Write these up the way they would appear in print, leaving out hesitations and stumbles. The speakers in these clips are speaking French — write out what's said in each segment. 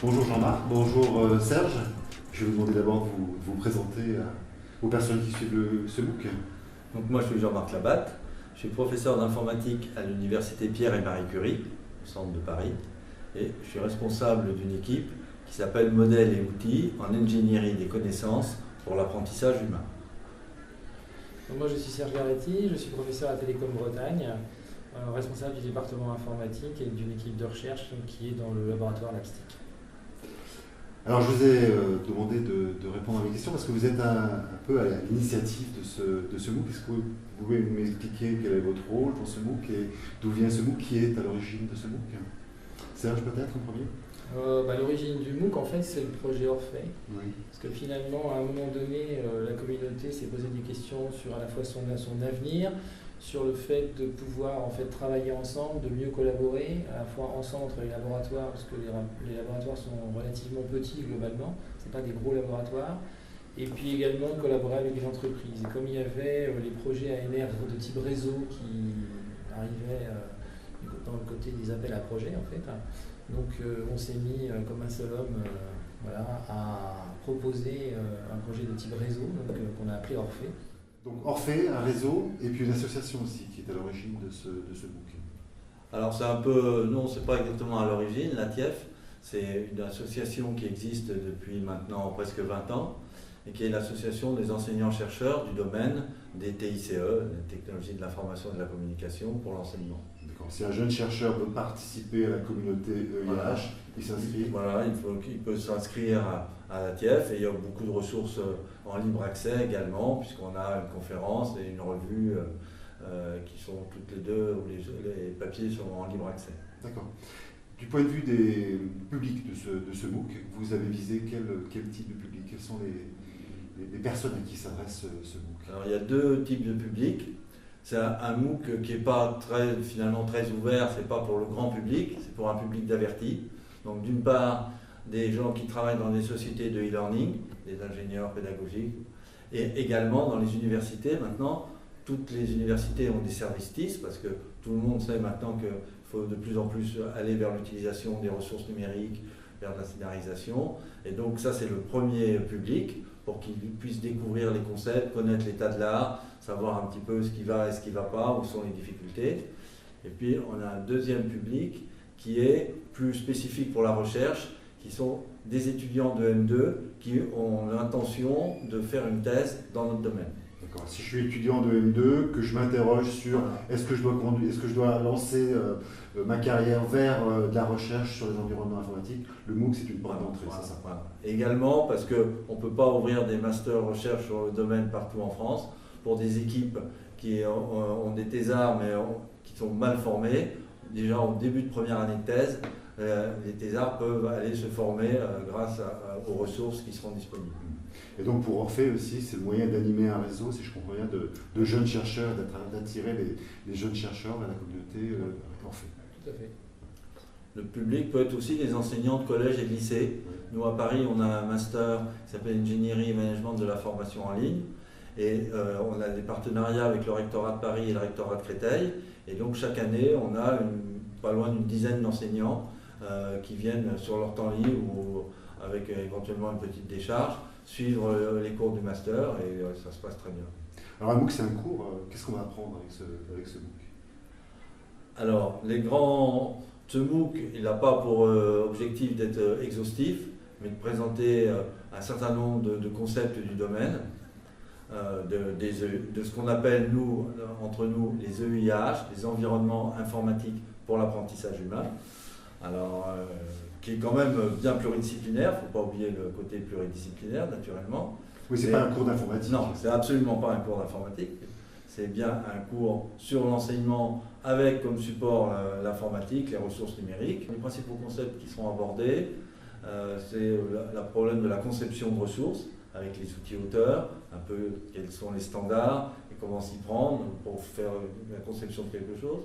Bonjour Jean-Marc, bonjour Serge. Je vais vous demander d'abord de vous présenter aux personnes qui suivent ce MOOC. Donc moi je suis Jean-Marc Labatte, je suis professeur d'informatique à l'université Pierre et Marie Curie, au centre de Paris, et je suis responsable d'une équipe qui s'appelle Modèles et outils en ingénierie des connaissances pour l'apprentissage humain. Donc moi je suis Serge Garetti, je suis professeur à Télécom Bretagne, responsable du département informatique et d'une équipe de recherche qui est dans le laboratoire Lapstic. Alors je vous ai demandé de répondre à mes questions parce que vous êtes un peu à l'initiative de ce MOOC. Est-ce que vous pouvez m'expliquer quel est votre rôle dans ce MOOC et d'où vient ce MOOC, qui est à l'origine de ce MOOC? Serge peut-être en premier? L'origine du MOOC en fait c'est le projet Orphée. Oui. Parce que finalement à un moment donné la communauté s'est posé des questions sur à la fois son avenir, sur le fait de pouvoir en fait travailler ensemble, de mieux collaborer, à la fois ensemble entre les laboratoires, parce que les laboratoires sont relativement petits globalement, ce n'est pas des gros laboratoires, et puis également collaborer avec les entreprises. Et comme il y avait les projets ANR de type réseau qui arrivaient dans le côté des appels à projets en fait, donc on s'est mis comme un seul homme à proposer un projet de type réseau qu'on a appelé Orphée. Donc Orphée, un réseau, et puis une association aussi qui est à l'origine de ce MOOC. Alors c'est un peu, non c'est pas exactement à l'origine, la TIEF, c'est une association qui existe depuis maintenant presque 20 ans, et qui est l'association des enseignants-chercheurs du domaine des TICE, des technologies de l'information et de la communication pour l'enseignement. D'accord. Si un jeune chercheur veut participer à la communauté EIH, voilà. Il s'inscrit. Voilà, il peut s'inscrire à la TIEF et il y a beaucoup de ressources en libre accès également, puisqu'on a une conférence et une revue qui sont toutes les deux, où les papiers sont en libre accès. D'accord. Du point de vue des publics de ce MOOC, vous avez visé quel type de public? Quelles sont les personnes à qui s'adresse ce MOOC? Alors il y a deux types de publics. C'est un MOOC qui n'est pas finalement très ouvert, c'est pas pour le grand public, c'est pour un public d'avertis. Donc d'une part, des gens qui travaillent dans des sociétés de e-learning, des ingénieurs pédagogiques, et également dans les universités. Maintenant, toutes les universités ont des services TIS, parce que tout le monde sait maintenant qu'il faut de plus en plus aller vers l'utilisation des ressources numériques, vers la scénarisation. Et donc ça, c'est le premier public, pour qu'ils puissent découvrir les concepts, connaître l'état de l'art, savoir un petit peu ce qui va et ce qui ne va pas, où sont les difficultés. Et puis, on a un deuxième public qui est plus spécifique pour la recherche, qui sont des étudiants de M2 qui ont l'intention de faire une thèse dans notre domaine. D'accord. Si je suis étudiant de M2, que je m'interroge sur est-ce que je dois lancer ma carrière vers de la recherche sur les environnements informatiques, le MOOC c'est une porte d'entrée, c'est ça? Voilà. Également parce qu'on ne peut pas ouvrir des masters recherche sur le domaine partout en France pour des équipes qui ont des thésards mais qui sont mal formés. Déjà au début de première année de thèse, les thésards peuvent aller se former grâce aux ressources qui seront disponibles. Et donc pour Orphée aussi, c'est le moyen d'animer un réseau, si je comprends bien, de jeunes chercheurs, d'attirer les jeunes chercheurs vers la communauté Orphée. Tout à fait. Le public peut être aussi les enseignants de collège et de lycée. Nous à Paris, on a un master qui s'appelle Ingénierie et Management de la formation en ligne. Et on a des partenariats avec le rectorat de Paris et le rectorat de Créteil. Et donc chaque année, on a pas loin d'une dizaine d'enseignants qui viennent sur leur temps libre ou avec éventuellement une petite décharge, suivre les cours du master et ça se passe très bien. Alors un MOOC c'est un cours, qu'est-ce qu'on va apprendre avec ce MOOC? Alors ce MOOC, il n'a pas pour objectif d'être exhaustif, mais de présenter un certain nombre de concepts du domaine, de ce qu'on appelle entre nous les EIH, les environnements informatiques pour l'apprentissage humain. Alors, qui est quand même bien pluridisciplinaire, il ne faut pas oublier le côté pluridisciplinaire naturellement. Oui, c'est pas un cours d'informatique. Non, c'est absolument pas un cours d'informatique. C'est bien un cours sur l'enseignement avec comme support l'informatique, les ressources numériques. Les principaux concepts qui seront abordés, c'est le problème de la conception de ressources avec les outils auteurs, un peu quels sont les standards et comment s'y prendre pour faire la conception de quelque chose.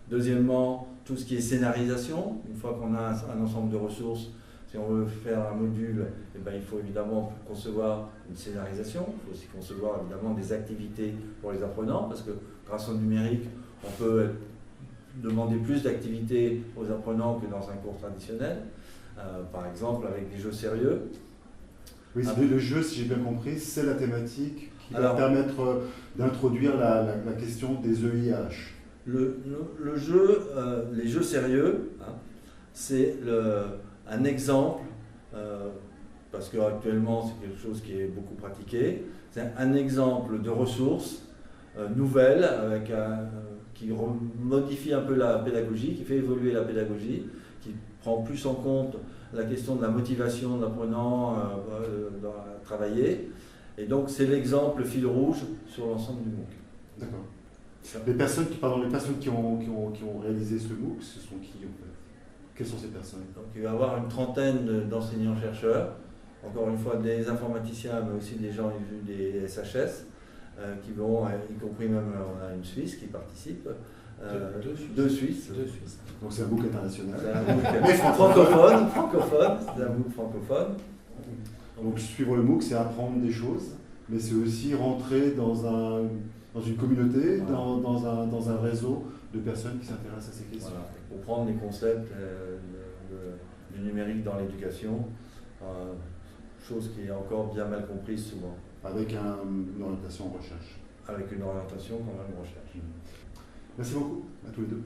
Deuxièmement, tout ce qui est scénarisation. Une fois qu'on a un ensemble de ressources, si on veut faire un module, il faut évidemment concevoir une scénarisation. Il faut aussi concevoir évidemment des activités pour les apprenants, parce que grâce au numérique, on peut demander plus d'activités aux apprenants que dans un cours traditionnel. par exemple avec des jeux sérieux. Oui, le jeu, si j'ai bien compris, c'est la thématique qui va Alors, permettre d'introduire la question des EIH. Le jeu, les jeux sérieux, hein, c'est un exemple, parce qu'actuellement c'est quelque chose qui est beaucoup pratiqué, c'est un exemple de ressources nouvelles qui modifie un peu la pédagogie, qui fait évoluer la pédagogie, qui prend plus en compte la question de la motivation de l'apprenant à travailler. Et donc c'est l'exemple fil rouge sur l'ensemble du MOOC. D'accord. Les personnes qui ont réalisé ce MOOC, ce sont qui en fait? Quelles sont ces personnes? Donc il va y avoir une trentaine d'enseignants-chercheurs, encore une fois des informaticiens, mais aussi des gens issus des SHS, qui vont, y compris même, on a une Suisse qui participe. Deux Suisses. Donc c'est un MOOC international. C'est un MOOC francophone. C'est un MOOC francophone. Donc suivre le MOOC, c'est apprendre des choses, mais c'est aussi rentrer dans une communauté, voilà. dans un réseau de personnes qui s'intéressent à ces questions. Voilà. Pour prendre les concepts du numérique dans l'éducation, chose qui est encore bien mal comprise souvent. Avec une orientation en recherche. Avec une orientation quand même recherche. Merci beaucoup à tous les deux.